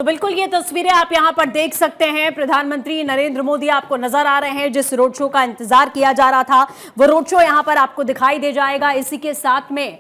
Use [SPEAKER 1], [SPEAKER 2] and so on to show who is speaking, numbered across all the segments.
[SPEAKER 1] बिल्कुल ये तस्वीरें आप यहां पर देख सकते हैं। प्रधानमंत्री नरेंद्र मोदी आपको नजर आ रहे हैं। जिस रोड शो का इंतजार किया जा रहा था वो रोड शो यहां पर आपको दिखाई दे जाएगा। इसी के साथ में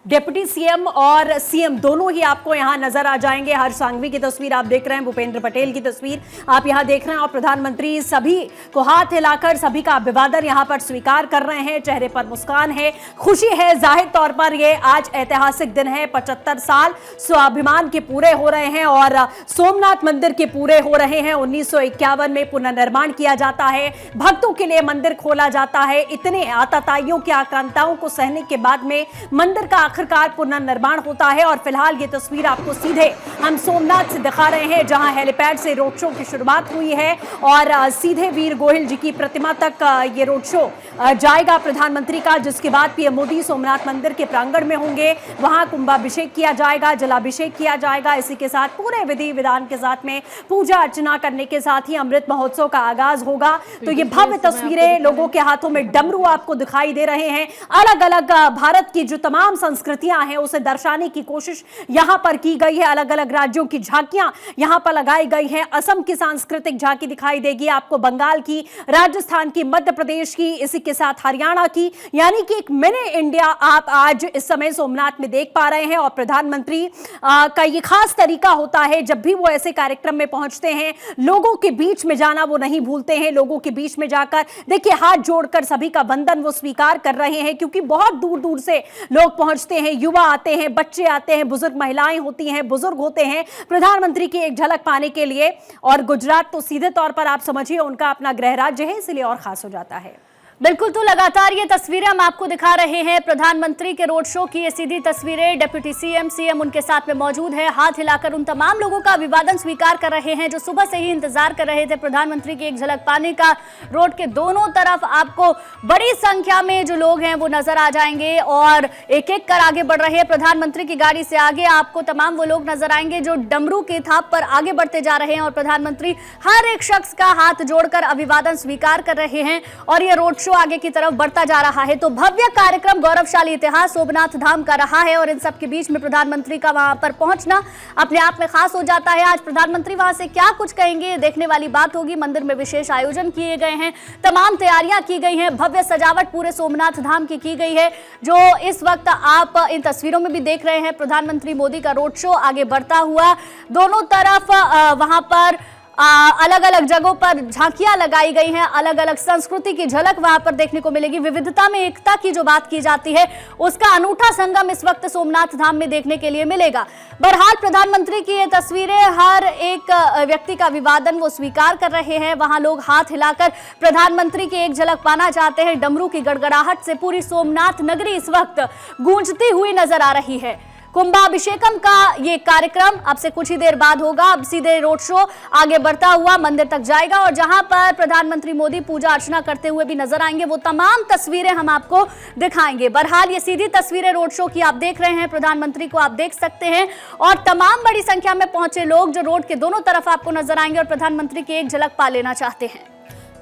[SPEAKER 1] डिप्टी सीएम और सीएम दोनों ही आपको यहां नजर आ जाएंगे। हर्ष सांघवी की तस्वीर आप देख रहे हैं, भूपेंद्र पटेल की तस्वीर आप यहां देख रहे हैं और प्रधानमंत्री सभी को हाथ हिलाकर सभी का अभिवादन यहां पर स्वीकार कर रहे हैं। चेहरे पर मुस्कान है, खुशी है। जाहिर तौर पर ये आज ऐतिहासिक दिन है। 75 साल स्वाभिमान के पूरे हो रहे हैं और सोमनाथ मंदिर के पूरे हो रहे हैं। 1951 में पुनर्निर्माण किया जाता है, भक्तों के लिए मंदिर खोला जाता है। इतने आतताइयों की आक्रांताओं को सहने के बाद में मंदिर का आखिरकार पुनर्निर्माण होता है। और फिलहाल ये तस्वीर आपको सीधे हम सोमनाथ से दिखा रहे हैं, जहां हेलीपैड से रोड शो की शुरुआत हुई है और सीधे वीर गोहिल जी की प्रतिमा तक ये रोड शो जाएगा प्रधानमंत्री का, जिसके बाद पीएम मोदी सोमनाथ मंदिर के प्रांगण में होंगे। वहां कुंभाभिषेक किया जाएगा, जलाभिषेक किया जाएगा। इसी के साथ पूरे विधि विधान के साथ में पूजा अर्चना करने के साथ ही अमृत महोत्सव का आगाज होगा। तो ये भव्य तस्वीरें, लोगों के हाथों में डमरू आपको दिखाई दे रहे हैं। अलग अलग भारत की जो तमाम संस्कृतियां हैं उसे दर्शाने की कोशिश यहां पर की गई है। अलग अलग राज्यों की झांकियां यहां पर लगाई गई हैं। असम की सांस्कृतिक झांकी दिखाई देगी आपको, बंगाल की, राजस्थान की, मध्य प्रदेश की, इसी के साथ हरियाणा की। यानी कि एक मिनी इंडिया आप आज इस समय सोमनाथ में देख पा रहे हैं। और प्रधानमंत्री का ये खास तरीका होता है, जब भी वो ऐसे कार्यक्रम में पहुंचते हैं लोगों के बीच में जाना वो नहीं भूलते हैं। लोगों के बीच में जाकर देखिए हाथ जोड़कर सभी का वंदन वो स्वीकार कर रहे हैं, क्योंकि बहुत दूर दूर से लोग पहुंचते हैं, युवा आते हैं, बच्चे आते हैं, बुजुर्ग महिलाएं होती हैं, बुजुर्ग होते हैं प्रधानमंत्री की एक झलक पाने के लिए। और गुजरात तो सीधे तौर पर आप समझिए उनका अपना गृह राज्य है, इसलिए और खास हो जाता है।
[SPEAKER 2] बिल्कुल, तो लगातार ये तस्वीरें हम आपको दिखा रहे हैं प्रधानमंत्री के रोड शो की। ये सीधी तस्वीरें, डिप्टी सीएम उनके साथ में मौजूद है, हाथ हिलाकर उन तमाम लोगों का अभिवादन स्वीकार कर रहे हैं जो सुबह से ही इंतजार कर रहे थे प्रधानमंत्री की एक झलक पाने का। रोड के दोनों तरफ आपको बड़ी संख्या में जो लोग हैं वो नजर आ जाएंगे और एक एक कर आगे बढ़ रहे हैं। प्रधानमंत्री की गाड़ी से आगे आपको तमाम वो लोग नजर आएंगे जो डमरू के थाप पर आगे बढ़ते जा रहे हैं और प्रधानमंत्री हर एक शख्स का हाथ जोड़कर अभिवादन स्वीकार कर रहे हैं और ये रोड आगे की तरफ बढ़ता जा रहा है। तो भव्य कार्यक्रम, गौरवशाली इतिहास सोमनाथ धाम का रहा है और इन सब के बीच में प्रधानमंत्री का वहां पर पहुंचना अपने आप में खास हो जाता है। आज प्रधानमंत्री वहां से क्या कुछ कहेंगे देखने वाली बात होगी। मंदिर में विशेष आयोजन किए गए हैं, तमाम तैयारियां की गई हैं, भव्य सजावट पूरे सोमनाथ धाम की गई है, जो इस वक्त आप इन तस्वीरों में भी देख रहे हैं। प्रधानमंत्री मोदी का रोड शो आगे बढ़ता हुआ, दोनों तरफ वहां पर अलग अलग जगहों पर झांकियां लगाई गई हैं, अलग अलग संस्कृति की झलक वहां पर देखने को मिलेगी। विविधता में एकता की जो बात की जाती है उसका अनूठा संगम इस वक्त सोमनाथ धाम में देखने के लिए मिलेगा। बहरहाल प्रधानमंत्री की ये तस्वीरें, हर एक व्यक्ति का अभिवादन वो स्वीकार कर रहे हैं। वहां लोग हाथ हिलाकर प्रधानमंत्री की एक झलक पाना चाहते हैं। डमरू की गड़गड़ाहट से पूरी सोमनाथ नगरी इस वक्त गूंजती हुई नजर आ रही है। कुंभाभिषेकम का ये कार्यक्रम अब से कुछ ही देर बाद होगा। अब सीधे रोड शो आगे बढ़ता हुआ मंदिर तक जाएगा और जहां पर प्रधानमंत्री मोदी पूजा अर्चना करते हुए भी नजर आएंगे, वो तमाम तस्वीरें हम आपको दिखाएंगे। बहरहाल ये सीधी तस्वीरें रोड शो की आप देख रहे हैं, प्रधानमंत्री को आप देख सकते हैं और तमाम बड़ी संख्या में पहुंचे लोग जो रोड के दोनों तरफ आपको नजर आएंगे और प्रधानमंत्री की एक झलक पा लेना चाहते हैं।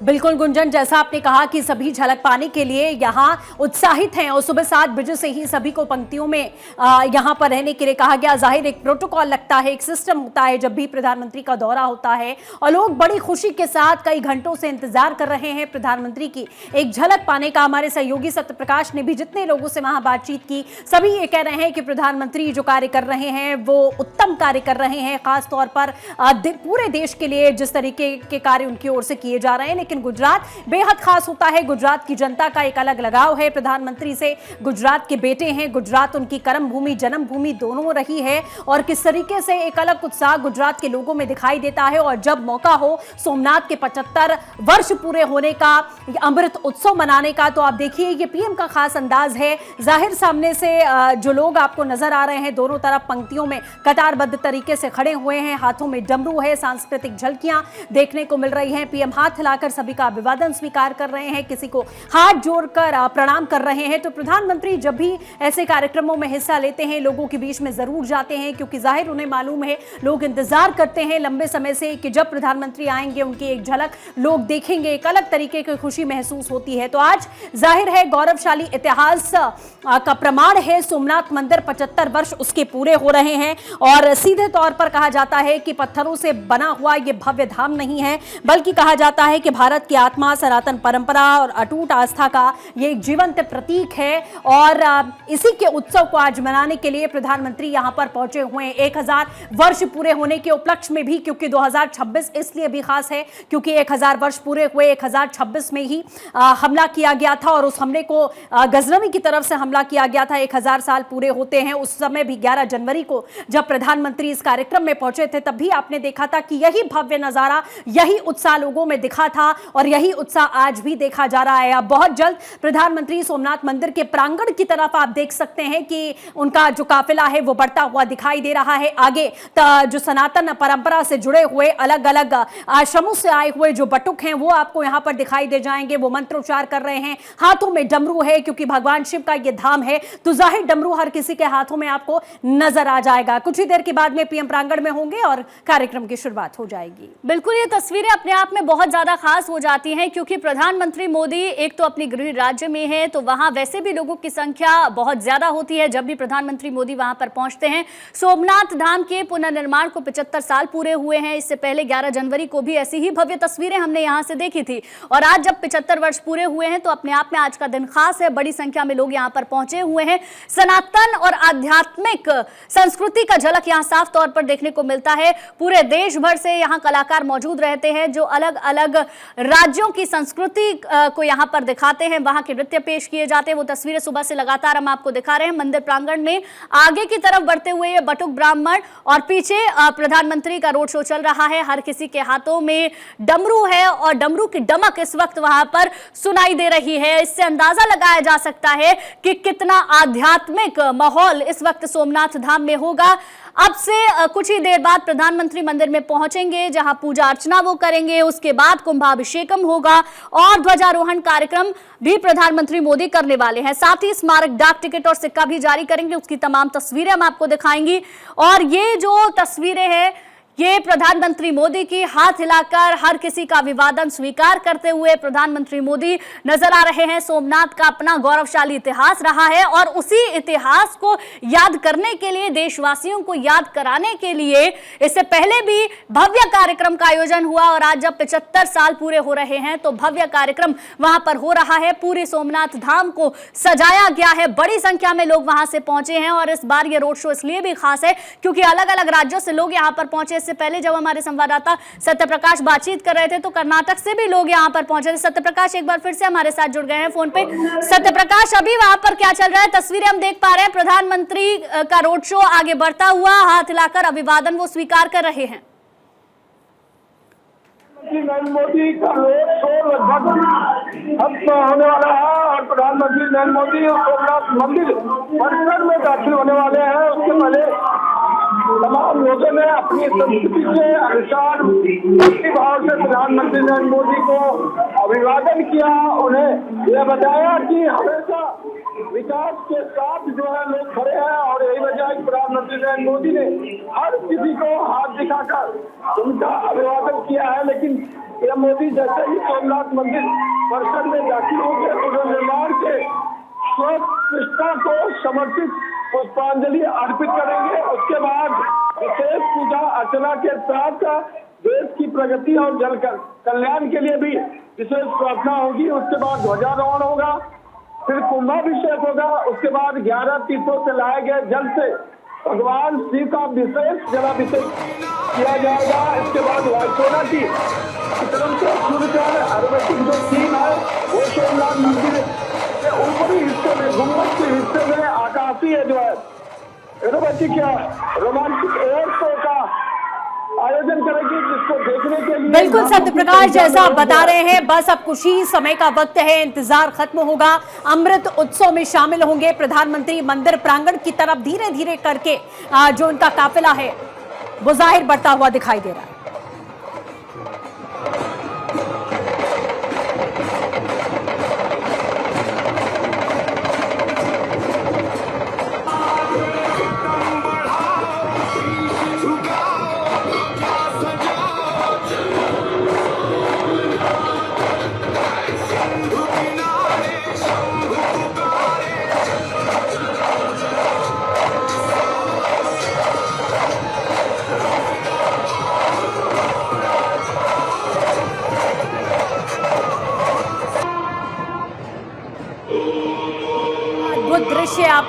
[SPEAKER 1] बिल्कुल गुंजन, जैसा आपने कहा कि सभी झलक पाने के लिए यहाँ उत्साहित हैं और सुबह 7 बजे से ही सभी को पंक्तियों में यहाँ पर रहने के लिए कहा गया। जाहिर एक प्रोटोकॉल लगता है, एक सिस्टम होता है जब भी प्रधानमंत्री का दौरा होता है और लोग बड़ी खुशी के साथ कई घंटों से इंतजार कर रहे हैं प्रधानमंत्री की एक झलक पाने का। हमारे सहयोगी सत्यप्रकाश ने भी जितने लोगों से वहाँ बातचीत की, सभी ये कह रहे हैं कि प्रधानमंत्री जो कार्य कर रहे हैं वो उत्तम कार्य कर रहे हैं। खासतौर पर पूरे देश के लिए जिस तरीके के कार्य उनकी ओर से किए जा रहे हैं। लेकिन गुजरात बेहद खास होता है, गुजरात की जनता का एक अलग लगाव है प्रधानमंत्री से। गुजरात के बेटे हैं, गुजरात उनकी कर्म भूमि, जन्मभूमि दोनों रही है और किस तरीके से एक अलग उत्साह गुजरात के लोगों में दिखाई देता है। और जब मौका हो सोमनाथ के 75 वर्ष पूरे होने का, अमृत उत्सव मनाने का, तो आप देखिए ये पीएम का खास अंदाज है। जाहिर सामने से जो लोग आपको नजर आ रहे हैं दोनों तरफ पंक्तियों में कतारबद्ध तरीके से खड़े हुए हैं, हाथों में डमरू है, सांस्कृतिक झलकियां देखने को मिल रही हैं। पीएम हाथ हिलाकर सभी का अभिवादन स्वीकार कर रहे हैं, किसी को हाथ जोड़कर प्रणाम कर रहे हैं। तो प्रधानमंत्री जब भी ऐसे कार्यक्रमों में हिस्सा लेते हैं लोगों के बीच में जरूर जाते हैं, क्योंकि जाहिर उन्हें मालूम है, लोग इंतजार करते हैं लंबे समय से कि जब प्रधानमंत्री आएंगे उनकी एक झलक लोग देखेंगे, एक अलग तरीके की खुशी महसूस होती है। तो आज जाहिर है गौरवशाली इतिहास का प्रमाण है, सोमनाथ मंदिर 75 वर्ष उसके पूरे हो रहे हैं और सीधे तौर पर कहा जाता है कि पत्थरों से बना हुआ यह भव्य धाम नहीं है, बल्कि कहा जाता है कि भारत की आत्मा, सनातन परंपरा और अटूट आस्था का यह एक जीवंत प्रतीक है। और इसी के उत्सव को आज मनाने के लिए प्रधानमंत्री यहां पर पहुंचे हुए हैं 1000 वर्ष पूरे होने के उपलक्ष्य में भी, क्योंकि 2026 इसलिए भी खास है क्योंकि 1000 वर्ष पूरे हुए। 1026 में ही हमला किया गया था और उस हमले को गजनवी की तरफ से हमला किया गया था। 1000 साल पूरे होते हैं। उस समय भी 11 जनवरी को जब प्रधानमंत्री इस कार्यक्रम में पहुंचे थे तब भी आपने देखा था कि यही भव्य नजारा, यही उत्साह लोगों में दिखा था और यही उत्साह आज भी देखा जा रहा है। अब बहुत जल्द प्रधानमंत्री सोमनाथ मंदिर के प्रांगण की तरफ आप देख सकते हैं कि उनका जो काफिला है वो बढ़ता हुआ दिखाई दे रहा है। आगे जो सनातन परंपरा से जुड़े हुए अलग अलग आश्रमों से आए हुए जो बटुक हैं वो आपको यहां पर दिखाई दे जाएंगे। वो मंत्रोच्चार कर रहे हैं, हाथों में डमरू है क्योंकि भगवान शिव का ये धाम है, तो जाहिर डमरू हर किसी के हाथों में आपको नजर आ जाएगा। कुछ ही देर के बाद में पीएम प्रांगण में होंगे और कार्यक्रम की शुरुआत हो जाएगी।
[SPEAKER 2] बिल्कुल, ये तस्वीरें अपने आप में बहुत ज्यादा खास हो जाती हैं क्योंकि प्रधानमंत्री मोदी एक तो अपने गृह राज्य में है, तो वहां वैसे भी लोगों की संख्या बहुत ज्यादा होती है जब भी प्रधानमंत्री मोदी वहां पर पहुंचते हैं। सोमनाथ धाम के पुनर्निर्माण को 75 साल पूरे हुए हैं। इससे पहले 11 जनवरी को भी ऐसी ही भव्य तस्वीरें हमने यहां से देखी थी और आज जब 75 वर्ष पूरे हुए हैं तो अपने आप में आज का दिन खास है। बड़ी संख्या में लोग यहां पर पहुंचे हुए हैं। सनातन और आध्यात्मिक संस्कृति का झलक यहां साफ तौर पर देखने को मिलता है। पूरे देश भर से यहां कलाकार मौजूद रहते हैं जो अलग अलग राज्यों की संस्कृति को यहां पर दिखाते हैं, वहां के नृत्य पेश किए जाते हैं। वो तस्वीरें सुबह से लगातार हम आपको दिखा रहे हैं। मंदिर प्रांगण में आगे की तरफ बढ़ते हुए ये बटुक ब्राह्मण और पीछे प्रधानमंत्री का रोड शो चल रहा है। हर किसी के हाथों में डमरू है और डमरू की डमक इस वक्त वहां पर सुनाई दे रही है। इससे अंदाजा लगाया जा सकता है कि कितना आध्यात्मिक माहौल इस वक्त सोमनाथ धाम में होगा। अब से कुछ ही देर बाद प्रधानमंत्री मंदिर में पहुंचेंगे जहां पूजा अर्चना वो करेंगे, उसके बाद कुंभाभिषेकम होगा और ध्वजारोहण कार्यक्रम भी प्रधानमंत्री मोदी करने वाले हैं। साथ ही स्मारक डाक टिकट और सिक्का भी जारी करेंगे, उसकी तमाम तस्वीरें हम आपको दिखाएंगी। और ये जो तस्वीरें हैं ये प्रधानमंत्री मोदी की हाथ हिलाकर हर किसी का अभिवादन स्वीकार करते हुए प्रधानमंत्री मोदी नजर आ रहे हैं। सोमनाथ का अपना गौरवशाली इतिहास रहा है और उसी इतिहास को याद करने के लिए, देशवासियों को याद कराने के लिए इससे पहले भी भव्य कार्यक्रम का आयोजन हुआ और आज जब 75 साल पूरे हो रहे हैं तो भव्य कार्यक्रम वहां पर हो रहा है। पूरी सोमनाथ धाम को सजाया गया है, बड़ी संख्या में लोग वहां से पहुंचे हैं और इस बार ये रोड शो इसलिए भी खास है क्योंकि अलग अलग राज्यों से लोग यहां पर पहुंचे। इससे पहले जब हमारे संवाददाता सत्यप्रकाश बातचीत कर रहे थे तो कर्नाटक से भी लोग यहां पर पहुंचे थे। सत्यप्रकाश एक बार फिर से हमारे साथ जुड़ गए हैं फोन पे। सत्यप्रकाश, अभी वहां पर क्या चल रहा है? तस्वीरें हम देख पा रहे हैं, प्रधानमंत्री का रोड शो आगे बढ़ता हुआ, हाथ हिलाकर अभिवादन वो स्वीकार कर रहे हैं।
[SPEAKER 3] नरेंद्र मोदी का रोड शो लगभग अब होने वाला है और प्रधानमंत्री नरेंद्र मोदी सोमनाथ मंदिर परिसर में दाखिल होने वाले हैं। उसके पहले तमाम लोगों ने अपनी संस्कृति के अनुसार भक्ति भाव से प्रधानमंत्री नरेंद्र मोदी को अभिवादन किया। उन्हें यह बताया कि हमेशा विकास के साथ जो है लोग खड़े हैं और यही वजह है कि प्रधानमंत्री नरेंद्र मोदी ने हर किसी को हाथ दिखाकर उनका अभिवादन किया है। लेकिन पीएम मोदी जैसे ही सोमनाथ मंदिर परिसर में दाखिल होंगे पुनर्निर्माण के प्रतिष्ठा को समर्पित पुष्पांजलि अर्पित करेंगे। उसके बाद विशेष पूजा अर्चना के साथ देश की प्रगति और जल कल्याण के लिए भी विशेष प्रार्थना होगी। उसके बाद ध्वजारोहण होगा, फिर कुंभाभिषेक होगा। उसके बाद 11 तीर्थों से लाए गए जल से भगवान शिव का विशेष जलाभिषेक किया जाएगा। इसके बाद वायुसेना की तरफ से सूर्यचंद्र आयुर्वेदिक जो थीम है वो सोमनाथ मंदिर के ऊपरी हिस्से में, गुम्बद के हिस्से में आकाशीय जो है एरोबेटिक क्या रोमांटिक एयर शो का आयोजन करेगी, जिसको देखने के लिए
[SPEAKER 1] बिल्कुल सत्यप्रकाश जैसा आप बता रहे हैं, बस अब कुछ ही समय का वक्त है, इंतजार खत्म होगा। अमृत उत्सव में शामिल होंगे प्रधानमंत्री। मंदिर प्रांगण की तरफ धीरे धीरे करके जो उनका काफिला है वो जाहिर बढ़ता हुआ दिखाई दे रहा है।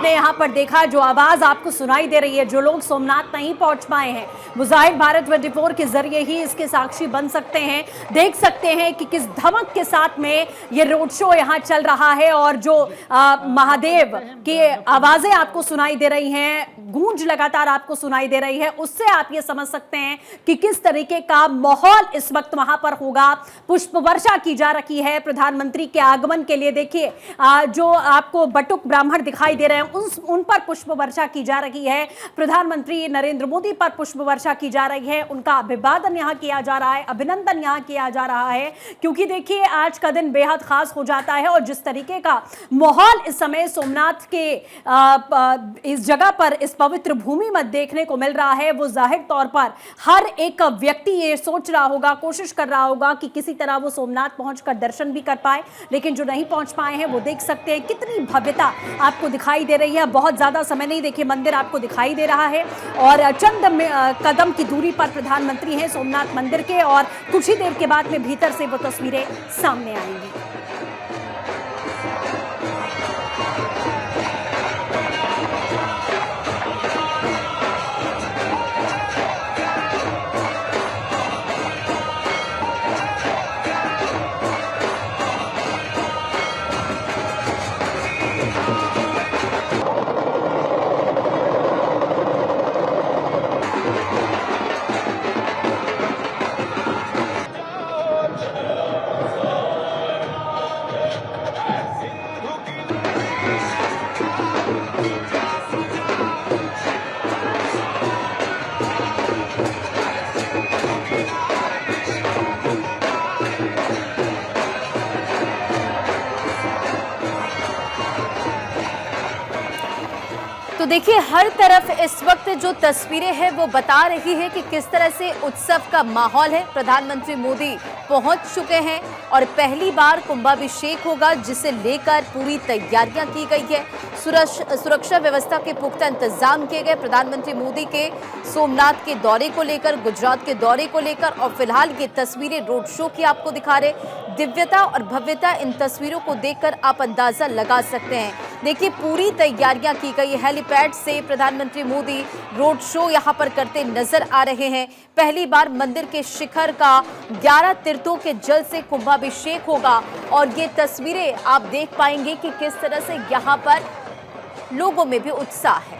[SPEAKER 1] आपने यहाँ पर देखा, जो आवाज आपको सुनाई दे रही है, जो लोग सोमनाथ नहीं पहुंच पाए हैं, मुजाहिर भारत 24 के जरिए ही इसके साक्षी बन सकते हैं। देख सकते हैं कि किस धमक के साथ में ये रोड शो यहाँ चल रहा है और जो महादेव की आवाजें आपको सुनाई दे रही हैं, गूंज लगातार आपको सुनाई दे रही है, उससे आप ये समझ सकते हैं कि किस तरीके का माहौल इस वक्त वहां पर होगा। पुष्प वर्षा की जा रही है प्रधानमंत्री के आगमन के लिए। देखिए जो आपको बटुक ब्राह्मण दिखाई दे रहे हैं, उन पर पुष्प वर्षा की जा रही है। प्रधानमंत्री नरेंद्र मोदी पर पुष्प वर्षा की जा रही है, उनका अभिवादन यहाँ किया जा रहा है, अभिनंदन यहाँ किया जा रहा है, क्योंकि देखिए आज का दिन बेहद खास हो जाता है। और जिस तरीके का माहौल इस समय सोमनाथ के इस जगह पर, इस पवित्र भूमि में देखने को मिल रहा है, वो जाहिर तौर पर हर एक व्यक्ति ये सोच रहा होगा, कोशिश कर रहा होगा कि किसी तरह वो सोमनाथ पहुंचकर दर्शन भी कर पाए। लेकिन जो नहीं पहुंच पाए हैं वो देख सकते हैं कितनी भव्यता आपको दिखाई दे रही है। बहुत ज्यादा समय नहीं, देखिए मंदिर आपको दिखाई दे रहा है और चंद कदम की दूरी पर प्रधानमंत्री हैं सोमनाथ मंदिर के, और कुछ ही देर के बाद में भीतर से वो तस्वीरें सामने आएंगी।
[SPEAKER 2] तो देखिए हर तरफ इस वक्त जो तस्वीरें हैं वो बता रही है कि किस तरह से उत्सव का माहौल है। प्रधानमंत्री मोदी पहुंच चुके हैं और पहली बार कुंभाभिषेक होगा, जिसे लेकर पूरी तैयारियां की गई है। सुरक्षा व्यवस्था के पुख्ता इंतजाम किए गए। प्रधानमंत्री मोदी के सोमनाथ के दौरे को लेकर, गुजरात के दौरे को लेकर, और फिलहाल ये तस्वीरें रोड शो की आपको दिखा रहे। दिव्यता और भव्यता इन तस्वीरों को देखकर आप अंदाजा लगा सकते हैं। देखिए पूरी तैयारियां की गई। हेलीपैड से प्रधानमंत्री मोदी रोड शो यहां पर करते नजर आ रहे हैं। पहली बार मंदिर के शिखर का 11 तीर्थों के जल से कुंभाभिषेक होगा और ये तस्वीरें आप देख पाएंगे कि किस तरह से यहां पर लोगों में भी उत्साह है।